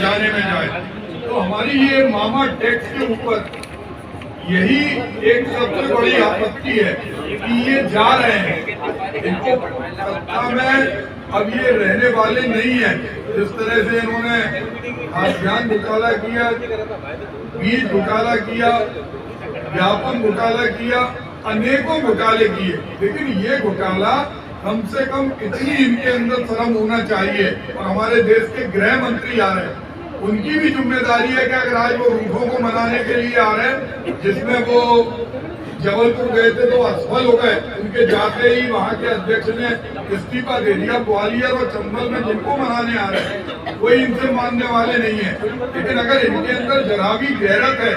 खजाने में जाए। तो हमारी ये मामा टैक्स के ऊपर यही एक सबसे बड़ी आपत्ति है कि ये जा रहे हैं, इनको सत्ता में अब ये रहने वाले नहीं है। जिस तरह से इन्होंने खाद्यान्न घोटाला किया, बीज घोटाला किया, व्यापक घोटाला किया, अनेकों घोटाले किए, लेकिन ये घोटाला कम से कम इतनी इनके अंदर शर्म होना चाहिए। और हमारे देश के गृह मंत्री आ रहे हैं, उनकी भी जिम्मेदारी है कि अगर आज वो रूठों को मनाने के लिए आ रहे हैं, जिसमें वो जबलपुर गए थे तो असफल हो गए, उनके जाते ही वहां के अध्यक्ष ने इस्तीफा दे दिया। ग्वालियर और चंबल में जिनको मनाने आ रहे हैं कोई इनसे मानने वाले नहीं है। लेकिन अगर इनके अंदर जरा भी गैरत है,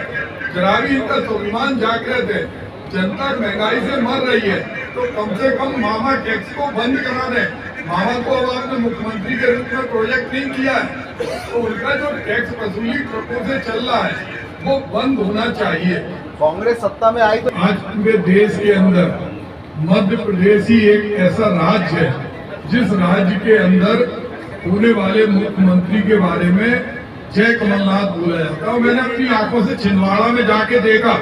जरा भी इनका स्वाभिमान जागृत है, जनता महंगाई से मर रही है, तो कम से कम मामा टैक्स को बंद करा दें। मामा को अब आपने मुख्यमंत्री के रूप में प्रोजेक्ट नहीं किया है, तो उनका जो टैक्स वसूली ट्रकों से चल रहा है वो बंद होना चाहिए। कांग्रेस सत्ता में आई तो आज पूरे देश के अंदर मध्य प्रदेश ही एक ऐसा राज्य है जिस राज्य के अंदर होने वाले मुख्यमंत्री के बारे में जय कमलनाथ बोला जाता है। मैंने अपनी आंखों से छिंदवाड़ा में जाके देखा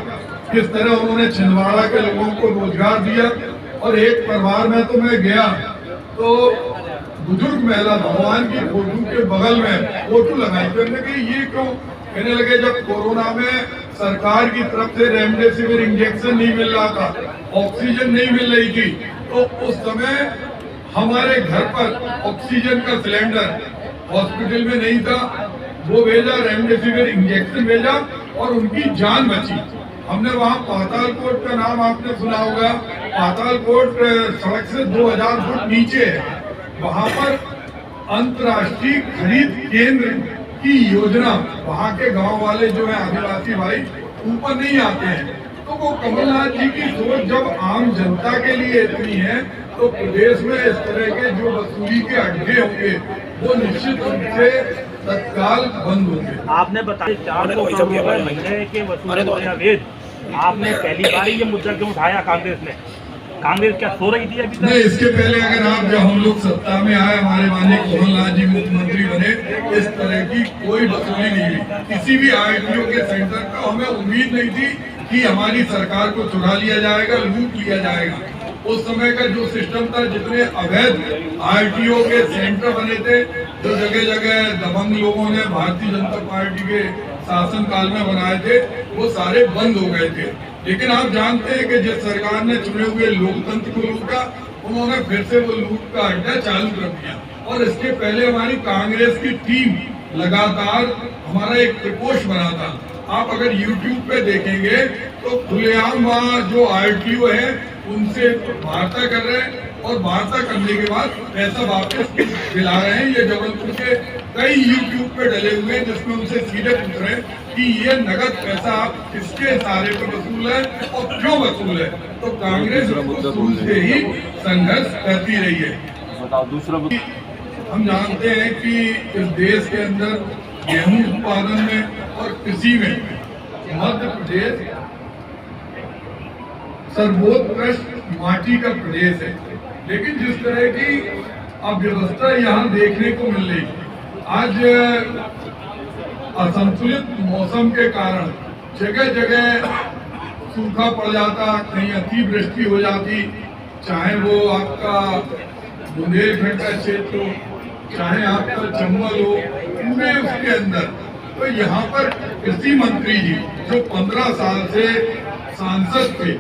किस तरह उन्होंने छिंदवाड़ा के लोगों को रोजगार दिया। और एक परिवार में तो मैं गया तो बुजुर्ग महिला भगवान की फोटो के बगल में फोटो लगाई, कहने कि ये क्यों? कहने लगे जब कोरोना में सरकार की तरफ से रेमडेसिविर इंजेक्शन नहीं मिल रहा था, ऑक्सीजन नहीं मिल रही थी, तो उस समय हमारे घर पर ऑक्सीजन का सिलेंडर हॉस्पिटल में नहीं था, वो भेजा, रेमडेसिविर इंजेक्शन भेजा और उनकी जान बची। हमने वहाँ पातालकोट का नाम आपने सुना होगा, पातालकोट सड़क से 2000 फुट नीचे है, वहाँ पर अंतर्राष्ट्रीय खरीद केंद्र की योजना, वहाँ के गांव वाले जो है आदिवासी भाई ऊपर नहीं आते हैं। तो वो कमलनाथ जी की सोच जब आम जनता के लिए इतनी है, तो प्रदेश में इस तरह के जो वसूली के अड्डे होंगे वो निश्चित रूप से तत्काल बंद होंगे। आपने बताया 400 करोड़ रुपए महीने के वसूली दस्तावेज, आपने पहली बार ये मुद्दा क्यों उठाया? कांग्रेस ने, कांग्रेस क्या सो रही थी अभी तक? नहीं, इसके पहले अगर आप जब हम लोग सत्ता में आए, हमारे माननीय कमलनाथ जी मुख्यमंत्री बने, इस तरह की कोई वसूली नहीं हुई किसी भी आरटीओ के सेंटर का। हमें उम्मीद नहीं थी कि हमारी सरकार को चुरा लिया जाएगा, लूट लिया जाएगा। उस समय का जो सिस्टम था, जितने अवैध आरटीओ के सेंटर बने थे, जो जगह जगह दबंग लोगों ने भारतीय जनता पार्टी के शासन काल में बनाए थे, वो सारे बंद हो गए थे। लेकिन आप जानते हैं कि जिस सरकार ने चुने हुए लोकतंत्र को लूटा, उन्होंने फिर से वो लूट का अड्डा चालू कर दिया। और इसके पहले हमारी कांग्रेस की टीम लगातार हमारा एक प्रकोष्ठ बना था। आप अगर YouTube पे देखेंगे तो खुलेआम वहाँ जो आरटीओ है उनसे वार्ता कर रहे हैं, और वार्ता करने के बाद पैसा वापस दिला रहे हैं। ये जबलपुर के कई YouTube पे डले हुए हैं जिसमें उनसे सीधे पूछ रहे हैं कि ये नगद पैसा आप किसके सहारे पर वसूल है और क्यों वसूल है। तो कांग्रेस शुरू से ही संघर्ष करती रही है। दूसरा हम जानते हैं कि इस देश के अंदर गेहूं उत्पादन में और कृषि में मध्य प्रदेश सर्वोत्कृष्ट माटी का प्रदेश है। लेकिन जिस तरह की अव्यवस्था यहाँ देखने को मिल रही, आज असंतुलित मौसम के कारण जगह जगह सूखा पड़ जाता, कहीं अतिवृष्टि हो जाती, चाहे वो आपका बुंदेलखंड का क्षेत्र हो, चाहे आपका चंबल हो, पूरे उसके अंदर। तो यहाँ पर कृषि मंत्री जी जो 15 साल से सांसद थे,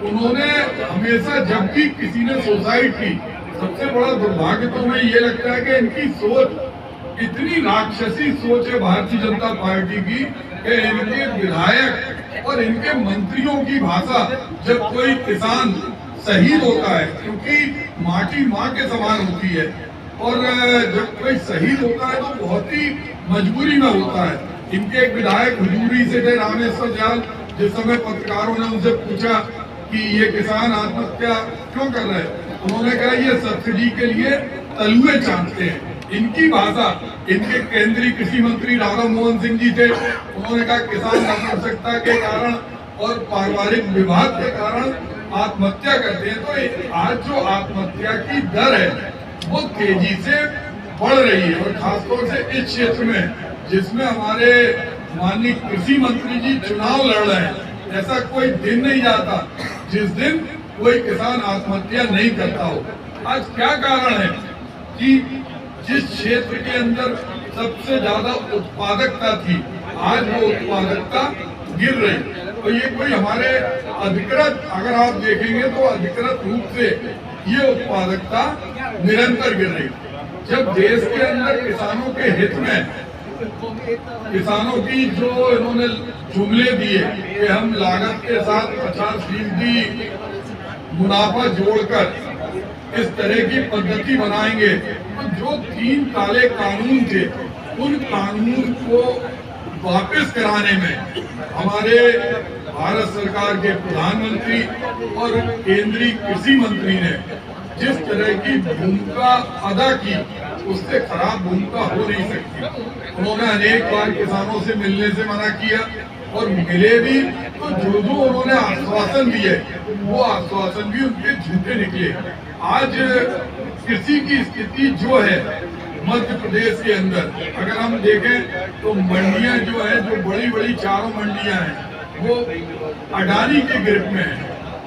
उन्होंने हमेशा जब भी किसी ने सुसाइड की, सबसे बड़ा दुर्भाग्य तो हमें ये लगता है कि इनकी सोच इतनी राक्षसी सोच है भारतीय जनता पार्टी की कि इनके विधायक और इनके मंत्रियों की भाषा, जब कोई किसान शहीद होता है, क्योंकि माटी माँ के समान होती है, और जब कोई शहीद होता है तो बहुत ही मजबूरी में होता है। इनके एक विधायक हुजूरी से थे, रामेश्वर जाल, जिस समय पत्रकारों ने उनसे पूछा कि ये किसान आत्महत्या क्यों कर रहे हैं, उन्होंने कहा ये सब्सिडी के लिए तलुए चाटते हैं। इनकी भाषा, इनके केंद्रीय कृषि मंत्री राधा मोहन सिंह जी थे, उन्होंने कहा किसान नपुंसकता के कारण और पारिवारिक विवाद के कारण आत्महत्या करते हैं। तो आज जो आत्महत्या की दर है वो तेजी से बढ़ रही है, और खासतौर से इस क्षेत्र में जिसमें हमारे माननीय कृषि मंत्री जी चुनाव लड़ रहे हैं, ऐसा कोई दिन नहीं जाता जिस दिन कोई किसान आत्महत्या नहीं करता हो। आज क्या कारण है कि जिस क्षेत्र के अंदर सबसे ज्यादा उत्पादकता थी, आज वो उत्पादकता गिर रही। तो ये कोई हमारे अधिकृत, अगर आप देखेंगे तो अधिकृत रूप से ये उत्पादकता निरंतर गिर रही। जब देश के अंदर किसानों के हित में, किसानों की जो इन्होंने जुमले दिए कि हम लागत के साथ 50% मुनाफा जोड़कर इस तरह की पद्धति बनाएंगे, तो जो 3 काले कानून थे उन कानून को वापस कराने में हमारे भारत सरकार के प्रधानमंत्री और केंद्रीय कृषि मंत्री ने जिस तरह की भूमिका अदा की, उससे खराब भूमिका हो नहीं सकती। उन्होंने अनेक बार किसानों से मिलने से मना किया और मिले भी, तो जो उन्होंने आश्वासन दिए वो आश्वासन भी उनके झूठे निकले। आज कृषि की स्थिति जो है मध्य प्रदेश के अंदर, अगर हम देखें तो मंडियां जो है, जो बड़ी बड़ी चारों मंडियां हैं, वो अडानी के गिरफ्त में है।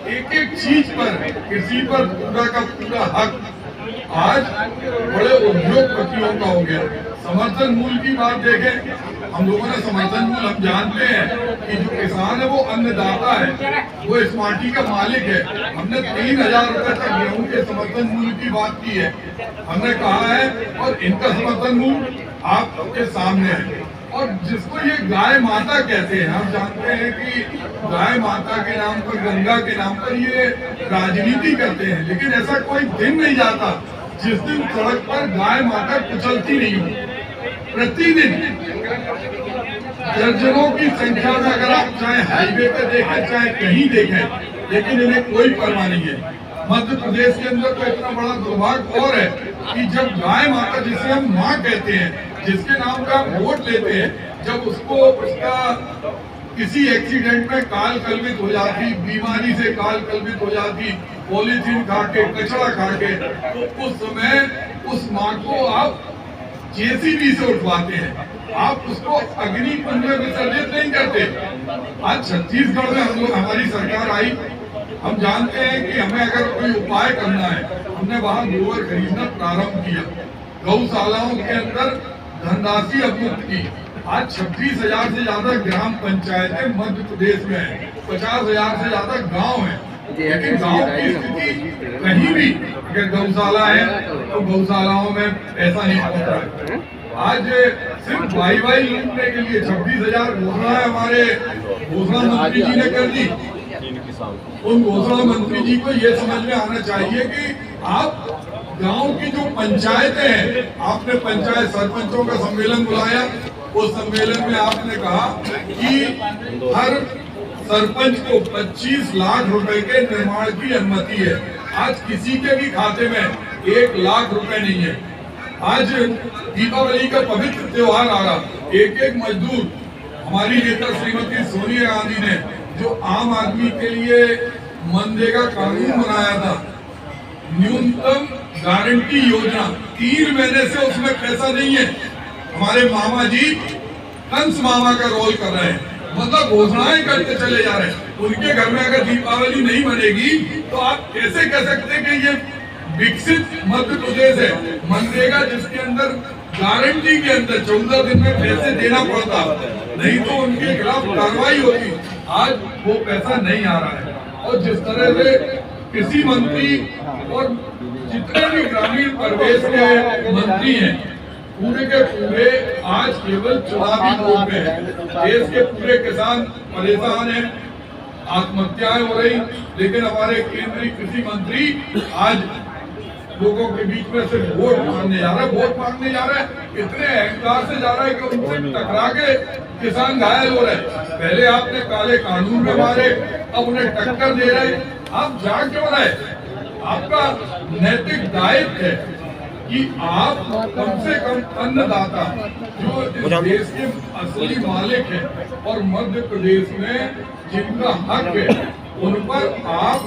एक एक चीज पर, कृषि पर पूरा का पूरा हक आज बड़े उद्योगपतियों का हो गया। समर्थन मूल्य की बात देखें, हम लोगों ने समर्थन मूल्य, हम जानते हैं कि जो किसान है वो अन्नदाता है, वो इस माटी का मालिक है। हमने 3000 रुपए तक गेहूं के समर्थन मूल्य की बात की है, हमने कहा है, और इनका समर्थन मूल्य आपके सामने है। और जिसको ये गाय माता कहते हैं, हम जानते हैं कि गाय माता के नाम पर, गंगा के नाम पर ये राजनीति करते हैं, लेकिन ऐसा कोई दिन नहीं जाता जिस दिन सड़क पर गाय माता कुचलती नहीं हो। प्रतिदिन दर्जनों की संख्या में, अगर आप चाहे हाईवे पे देखें चाहे कहीं देखें, लेकिन इन्हें कोई परवाह नहीं है। मध्य प्रदेश के अंदर तो इतना बड़ा दुर्भाग्य और है कि जब गाय माता, जिसे हम माँ कहते हैं, जिसके नाम का वोट लेते हैं, जब उसको उसका किसी एक्सीडेंट में काल कल्पित हो जाती, बीमारी से काल कल्पित हो जाती, पॉलीथीन खा के, कचरा खा के, तो उस समय उस माँ को आप जेसीबी से उठवाते हैं, आप उसको अग्नि कुंड में विसर्जित नहीं करते। आज छत्तीसगढ़ में हम लोग, हमारी सरकार आई, हम जानते हैं कि हमें अगर कोई उपाय करना है, हमने वहां गोबर खरीदना प्रारंभ किया, गौशालाओं के अंदर धनराशि अवमुक्त की। आज 26,000 से ज्यादा ग्राम पंचायतें मध्य प्रदेश में है, 50,000 से ज्यादा गांव है, लेकिन गांव की स्थिति कहीं भी, अगर गौशाला है तो गौशालाओं में पैसा नहीं पहुंच रहा है। आज सिर्फ वाई लूटने के लिए 26,000 घोषणा हमारे घोषणा मंत्री जी ने कर दी। उन घोषणा मंत्री जी को ये समझ में आना चाहिए कि आप गांव की जो पंचायतें हैं, आपने पंचायत सरपंचों का सम्मेलन बुलाया, उस सम्मेलन में आपने कहा कि हर सरपंच को 25 लाख रुपए के निर्माण की अनुमति है। आज किसी के भी खाते में 1 लाख रुपए नहीं है। आज दीपावली का पवित्र त्योहार आ रहा, एक एक मजदूर, हमारी नेता श्रीमती सोनिया गांधी ने जो आम आदमी के लिए मनरेगा कानून बनाया था, न्यूनतम गारंटी योजना, 3 महीने से उसमें पैसा नहीं है। हमारे मामा जी कंस मामा का रोल कर रहे हैं, मतलब घोषणाएं करके चले जा रहे हैं। उनके घर में अगर दीपावली नहीं बनेगी तो आप कैसे कह सकते हैं कि ये विकसित मध्य प्रदेश है। मनरेगा जिसके अंदर गारंटी के अंदर 14 दिन में पैसे देना पड़ता, नहीं तो उनके खिलाफ कार्रवाई होती, आज वो पैसा नहीं आ रहा है। और जिस तरह से कृषि मंत्री और जितने भी ग्रामीण परिवेश के मंत्री हैं, पूरे के पूरे आज केवल चुनावी वोट में है। देश के पूरे किसान परेशान हैं, आत्महत्याएं हो रही, लेकिन हमारे केंद्रीय कृषि मंत्री आज लोगों के बीच में सिर्फ वोट मांगने जा रहा है, वोट मांगने जा रहा है, इतने अहंकार से जा रहा है कि उनसे टकरा के किसान घायल हो रहे हैं। पहले आपने काले कानून में मारे, अब उन्हें टक्कर दे रहे, आप जा क्यों रहे? आपका नैतिक दायित्व है कि आप कम से कम अन्नदाता, जो इस देश के असली मालिक हैं और मध्य प्रदेश में जिनका हक है, उन पर आप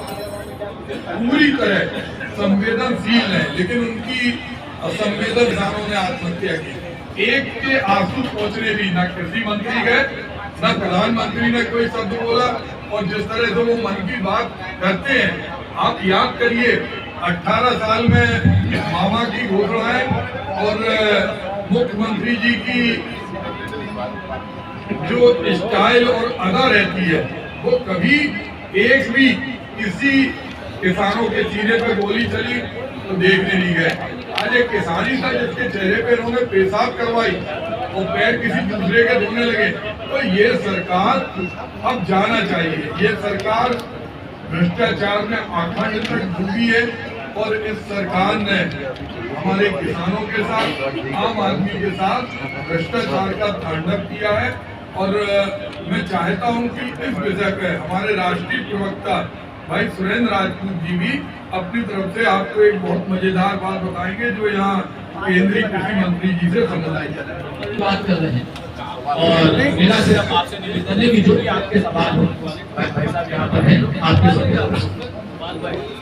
पूरी तरह संवेदनशील है, लेकिन उनकी असंवेदनशीलों ने आत्महत्या की। एक के आंसू पहुंचने भी ना कृषि मंत्री गए, ना प्रधानमंत्री ने कोई शब्द बोला। और जिस तरह से वो मन की बात करते हैं, आप याद करिए 18 साल में मामा की घोषणाएं और मुख्यमंत्री जी की जो स्टाइल और अदा रहती है, वो कभी एक भी किसी किसानों के सीने पे गोली चली तो देखने नहीं गए। आज एक किसानी था जिसके चेहरे पे उन्होंने पेशाब करवाई और पैर किसी दूसरे के धोने लगे। तो ये सरकार अब जाना चाहिए। ये सरकार भ्रष्टाचार में आखंड तक डूबी है और इस सरकार ने हमारे किसानों के साथ, आम आदमी के साथ भ्रष्टाचार का तांडव किया है। और मैं चाहता हूं कि इस विषय पे हमारे राष्ट्रीय प्रवक्ता भाई सुरेंद्र राजपूत जी भी अपनी तरफ से आपको एक बहुत मजेदार बात बताएंगे जो यहाँ केंद्रीय कृषि मंत्री जी से संबंधित है। बात कर रहे हैं और मेरा सिर्फ आपसे निवेदन है कि जो भी आपके सवाल हो भाई साहब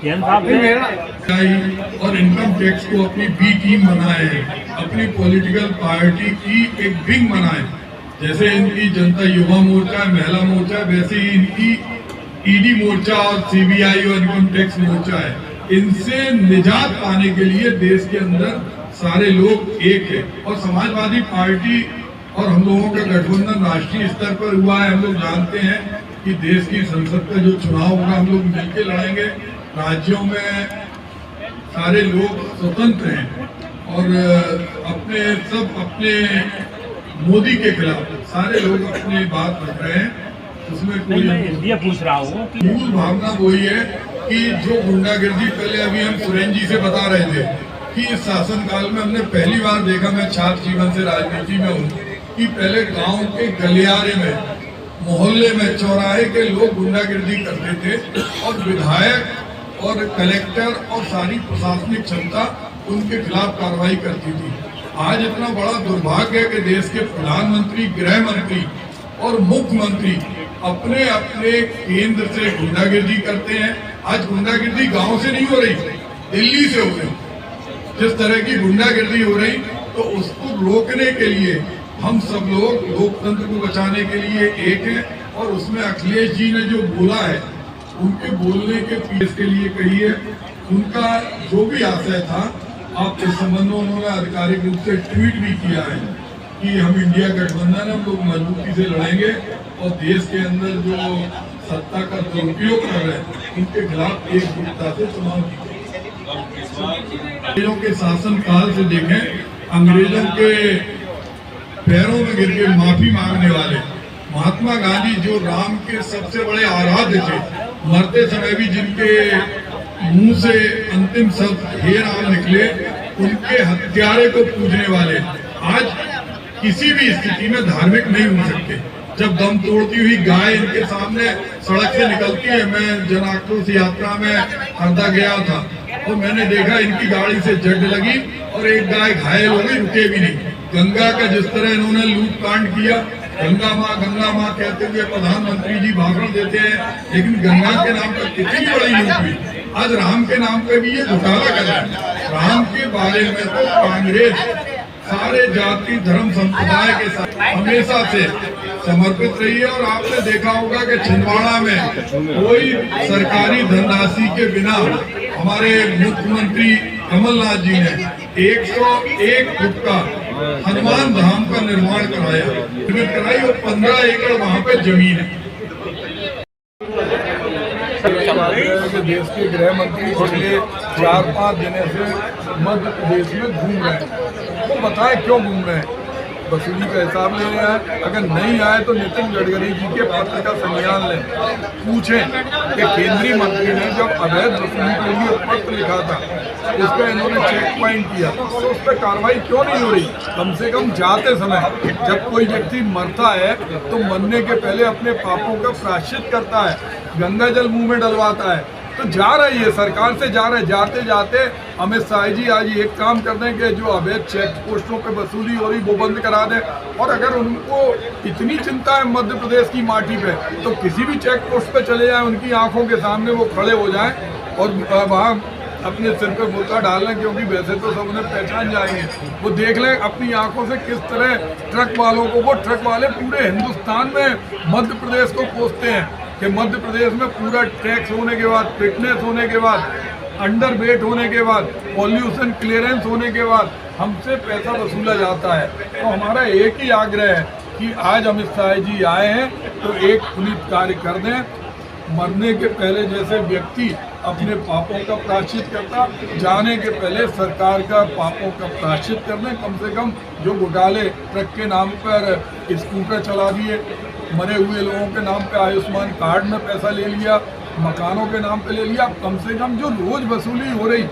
यहाँ पर हैं, आपके और इनकम टैक्स को अपनी बी टीम बनाए हैं, अपनी पॉलिटिकल पार्टी की एक विंग बनाए। जैसे इनकी जनता युवा मोर्चा, महिला मोर्चा, वैसे ही इनकी ईडी मोर्चा और सीबीआई और इनकम टैक्स मोर्चा है। इनसे निजात पाने के लिए देश के अंदर सारे लोग एक है। और समाजवादी पार्टी और हम लोगों का गठबंधन राष्ट्रीय स्तर पर हुआ है। हम लोग जानते हैं कि देश की संसद का जो चुनाव होगा हम लोग मिलकर लड़ेंगे। राज्यों में सारे लोग स्वतंत्र हैं और अपने मोदी के खिलाफ सारे लोग अपनी बात रख रहे हैं। उसमें कोई ये पूछ रहा हूँ कि मूल भावना वही है कि जो गुंडागर्दी पहले अभी हम सुरेंद्र जी से बता रहे थे कि इस शासनकाल में हमने पहली बार देखा, मैं छात्र जीवन से राजनीति में हूँ, कि पहले गांव के गलियारे में, मोहल्ले में, चौराहे के लोग गुंडागर्दी करते थे और विधायक और कलेक्टर और सारी प्रशासनिक क्षमता उनके खिलाफ कार्रवाई करती थी। आज इतना बड़ा दुर्भाग्य है कि देश के प्रधानमंत्री, गृह मंत्री और मुख्यमंत्री अपने अपने केंद्र से गुंडागर्दी करते हैं। आज गुंडागर्दी गांव से नहीं हो रही, दिल्ली से हो रही। जिस तरह की गुंडागर्दी हो रही, तो उसको रोकने के लिए हम सब लोग लोकतंत्र को बचाने के लिए एक हैं। और उसमें अखिलेश जी ने जो बोला है, उनके बोलने के पीछे के लिए कही है, उनका जो भी आशय था, आप इस संबंध में उन्होंने आधिकारिक रूप से ट्वीट भी किया है कि हम इंडिया गठबंधन हम लोग मजबूती से लड़ेंगे और देश के अंदर जो सत्ता का दुरुपयोग कर रहे हैं उनके खिलाफ एकजुटता से चुनाव अंग्रेजों के शासन काल से देखें, अंग्रेजों के पैरों में गिर के माफी मांगने वाले महात्मा गांधी जो राम के सबसे बड़े आराध्य थे, मरते समय भी जिनके मुंह से अंतिम शब्द हे राम निकले, उनके हत्यारे को पूजने वाले आज किसी भी स्थिति में धार्मिक नहीं हो सकते। जब दम तोड़ती हुई गाय इनके सामने सड़क से निकलती है, मैं जन आक्रोश यात्रा में हरदा गया था और मैंने देखा इनकी गाड़ी से जड़ लगी और एक गाय घायल हो गई, रुके भी नहीं। गंगा का जिस तरह इन्होंने लूट कांड किया, गंगा माँ कहते हुए प्रधानमंत्री जी भाषण देते हैं, लेकिन गंगा के नाम पर कितनी बड़ी लूट हुई। आज राम के नाम पे भी ये घोटाला कर रहे हैं। राम के बारे में तो कांग्रेस सारे जाति धर्म संप्रदाय के साथ हमेशा से समर्पित रही है। और आपने देखा होगा कि छिंदवाड़ा में कोई सरकारी धनराशि के बिना हमारे मुख्यमंत्री कमलनाथ जी ने 101 फुट का हनुमान धाम का निर्माण कराई और 15 एकड़ वहाँ पे जमीन है। देश के गृह मंत्री पिछले 4-5 दिनों से मध्य प्रदेश में घूम रहे हैं। वो बताएं क्यों घूम रहे हैं? वसूली का हिसाब लेने आए। अगर नहीं आए तो नितिन गडकरी जी के पत्र का संज्ञान लें, पूछें कि केंद्रीय मंत्री ने जब अवैध वसूली के लिए पत्र लिखा था, इस पर इन्होंने चेक पॉइंट किया, तो उस पर कार्रवाई क्यों नहीं हो रही? कम से कम जाते समय जब कोई व्यक्ति मरता है तो मरने के पहले अपने पापों का प्रायश्चित करता है, गंगा जल मुंह में डलवाता है। तो जा रही है सरकार से, जा रहे जाते जाते अमित शाह जी आज एक काम कर दें कि जो अवैध चेक पोस्टों पे वसूली हो रही वो बंद करा दें। और अगर उनको इतनी चिंता है मध्य प्रदेश की माटी पे, तो किसी भी चेक पोस्ट पे चले जाएं, उनकी आंखों के सामने वो खड़े हो जाएं और वहाँ अपने सिर पे बुर्का डाल लें, क्योंकि वैसे तो सब उन्हें पहचान जाएंगे। वो देख लें अपनी आंखों से किस तरह ट्रक वालों को, वो ट्रक वाले पूरे हिंदुस्तान में मध्य प्रदेश को कोसते हैं कि मध्य प्रदेश में पूरा टैक्स होने के बाद, फिटनेस होने के बाद, अंडर वेट होने के बाद, पॉल्यूशन क्लियरेंस होने के बाद हमसे पैसा वसूला जाता है। तो हमारा एक ही आग्रह है कि आज अमित शाह जी आए हैं तो एक पुनीत कार्य कर दें। मरने के पहले जैसे व्यक्ति अपने पापों का प्रायश्चित करता, जाने के पहले सरकार का पापों का प्रायश्चित कर दें। कम से कम जो घोटाले ट्रक के नाम पर स्कूटर चला दिए, मरे हुए लोगों के नाम पे आयुष्मान कार्ड में पैसा ले लिया, मकानों के नाम पे ले लिया, कम से कम जो रोज वसूली हो रही,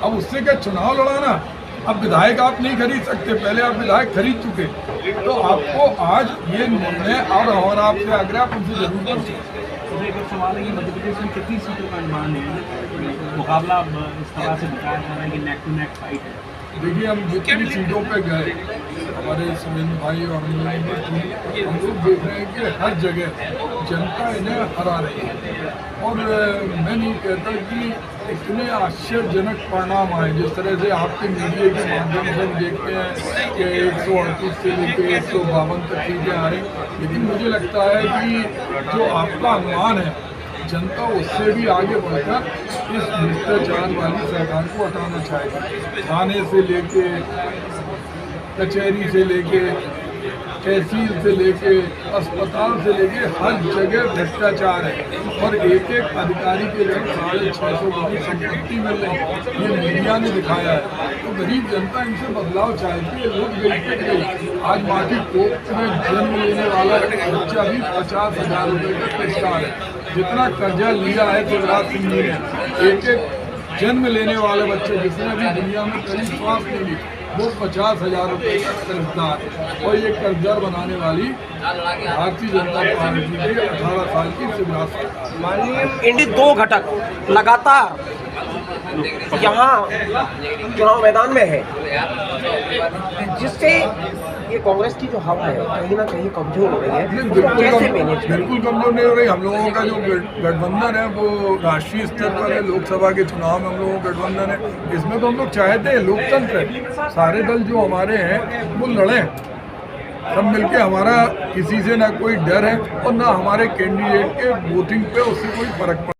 अब उससे क्या चुनाव लड़ाना? अब विधायक आप नहीं खरीद सकते, पहले आप विधायक खरीद चुके। तो आपको आज ये निर्णय और आपसे आग्रह आप उनसे जरूर करें। तो एक सवाल है कि मध्य प्रदेश में कितनी सीटों का अनुमान है? मुकाबला इस तरह से बताया जा रहा है कि नेक टू नेक फाइट है। देखिए, हम जितनी सीटों पे गए, हमारे सुरेंद्र भाई और हम लोग देख रहे हैं कि हर जगह जनता इन्हें हरा रही है। और मैं नहीं कहता कि इतने आश्चर्यजनक परिणाम आए जिस तरह से आपके मीडिया के माध्यम से हम देखते हैं कि 138 से लेकर 152 तक सीटें आ रही, लेकिन मुझे लगता है कि जो आपका अनुमान है, जनता उससे भी आगे बढ़कर इस भ्रष्टाचार वाली सरकार को हटाना चाहेगी। थाने से लेके, कचहरी से लेके, तहसील से लेके, अस्पताल से लेके हर जगह भ्रष्टाचार है और एक एक अधिकारी के लिए 650 करोड़ संपत्ति मिल रही है। ये मीडिया ने दिखाया है। तो गरीब जनता इनसे बदलाव चाहती है। लोग देखते गए, आज माटी कोख में जन्म लेने वाला बच्चा भी 50,000 रुपये का किरदार है। जितना कर्जा लिया है शिवराज सिंह जी ने, एक एक जन्म लेने वाले बच्चे जिसने भी दुनिया में कभी श्वास नहीं ली, वो 50,000 रुपये का कर्जदार है। और ये कर्जदार बनाने वाली भारतीय जनता पार्टी की 18 साल की शिवराज सरकार। माननीय इंडी 2 घटक लगातार यहाँ चुनाव मैदान में है, जिससे ये कांग्रेस की जो हवा है कहीं ना कहीं कमजोर हो रही है। बिल्कुल कमजोर नहीं हो रही। हम लोगों का जो गठबंधन है वो राष्ट्रीय स्तर पर है। लोकसभा के चुनाव में हम लोगों का गठबंधन है। इसमें तो हम लोग चाहते हैं, लोकतंत्र है, सारे दल जो हमारे हैं वो लड़ें, सब मिलके। हमारा किसी से ना कोई डर है और ना हमारे कैंडिडेट के वोटिंग पे उससे कोई फर्क पड़ता है।